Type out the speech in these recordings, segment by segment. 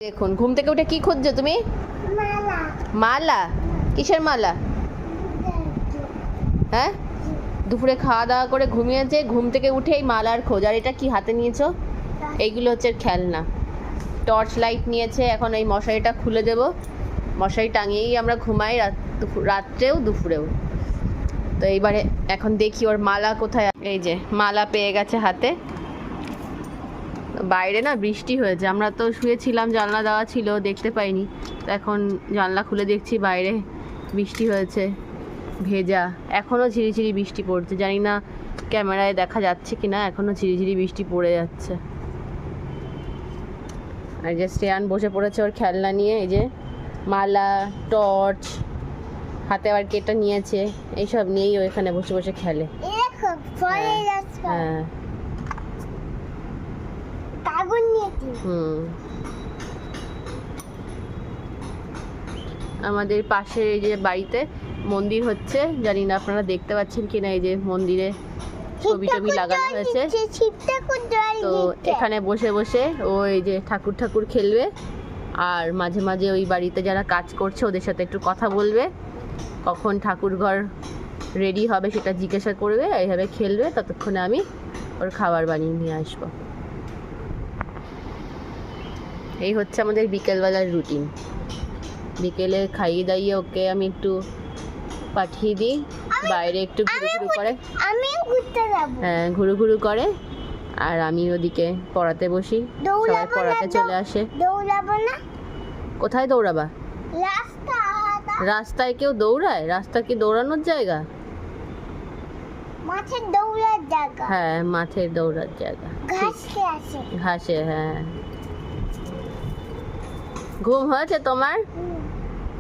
দেখুন ঘুম থেকে উঠে কি খুঁজছো তুমি? মালা। মালা? কিসের মালা? হ্যাঁ, দুপুরে খাওয়া দাওয়া করে ঘুমিয়েছে, ঘুম থেকে উঠে এই মালার খোঁজ। আর এটা কি হাতে নিয়েছো? এইগুলো হচ্ছে খেলনা। টর্চ লাইট নিয়েছে। এখন এই মশারিটা খুলে দেব। মশারি টাঙিয়েই আমরা ঘুমাই রাত্রেও দুপুরেও। তো এইবারে এখন দেখি ওর মালা কোথায়। এই যে মালা পেয়ে গেছে হাতে। বাইরে না বৃষ্টি হয়েছে, আমরা তো শুয়েছিলাম, জানলা দেওয়া ছিল, দেখতে পাইনি। তো এখন জানলা খুলে দেখছি বাইরে বৃষ্টি হয়েছে, ভেজা। এখনও ঝিরিঝিরি বৃষ্টি পড়ছে, জানি না ক্যামেরায় দেখা যাচ্ছে কি না, এখনও ঝিরিঝিরি বৃষ্টি পড়ে যাচ্ছে। আর যে শ্রেয়ান বসে পড়েছে ওর খেলনা নিয়ে, এই যে মালা, টর্চ, হাতে আবার কেটা নিয়েছে, এইসব নিয়েই ও এখানে বসে বসে খেলে। হ্যাঁ, আমাদের পাশের এই যে বাড়িতে মন্দির হচ্ছে, জানি না আপনারা দেখতে পাচ্ছেন কিনা। এই যে মন্দিরে ছবি টবি লাগানো হয়েছে, তো এখানে বসে বসে ও এই যে ঠাকুর ঠাকুর খেলবে। আর মাঝে মাঝে ওই বাড়িতে যারা কাজ করছে ওদের সাথে একটু কথা বলবে, কখন ঠাকুর ঘর রেডি হবে সেটা জিজ্ঞাসা করবে, এইভাবে খেলবে। ততক্ষণে আমি ওর খাবার বানিয়ে নিয়ে আসবো। এই হচ্ছে আমাদের বিকেলবেলার রুটিন। বিকেলে খাইয়ে দাইয়ে ওকে আমি একটু পাঠিয়ে দিই বাইরে, একটু ঘুরু করে। হ্যাঁ, ঘুরু করে। আর আমি ওদিকে পড়াতে বসি, সবাই পড়াতে চলে আসে। কোথায় দৌড়াবা? রাস্তায় কেউ দৌড়ায়? রাস্তা কি দৌড়ানোর জায়গা? মাঠের দৌড়ার জায়গা। হ্যাঁ, মাঠের দৌড়ার জায়গা। ঘাসে। হ্যাঁ। ঘুম হয়েছে তোমার?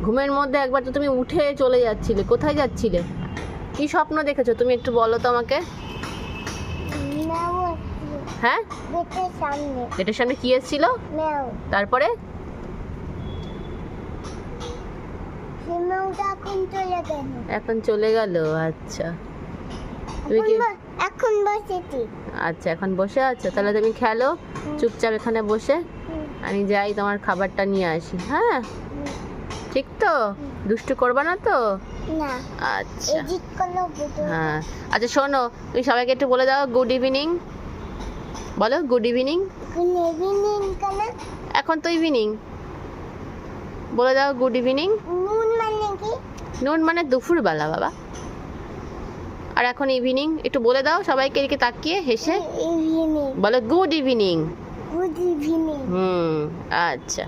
ঘুমের মধ্যে একবার তো তুমি উঠে চলে যাচ্ছিলে, কোথায় যাচ্ছিলে? কি স্বপ্ন দেখেছো তুমি, একটু বলো তো আমাকে। হ্যাঁ, গেটের সামনে কি এসেছিল? তারপরে এখন চলে গেল। আচ্ছা, তুমি কি এখন বসেছি? আচ্ছা, এখন বসে আছো, তাহলে তুমি খেলো চুপচাপ এখানে বসে। আমি যাই তোমার খাবারটা নিয়ে আসি। হ্যাঁ, ঠিক তো? দুষ্টু করবা না তো? না। আচ্ছা, হ্যাঁ। আচ্ছা শোনো, তুমি সবাইকে একটু বলে দাও গুড ইভিনিং। বলো গুড ইভিনিং। এখন তো ইভিনিং, বলে দাও গুড ইভিনিং। নুন মানে কি? নুন মানে দুপুরবেলা বাবা। আর এখন ইভিনিং, একটু বলে দাও সবাইকে এদিকে তাকিয়ে হেসে। বলো গুড ইভিনিং। Good evening. আচ্ছা।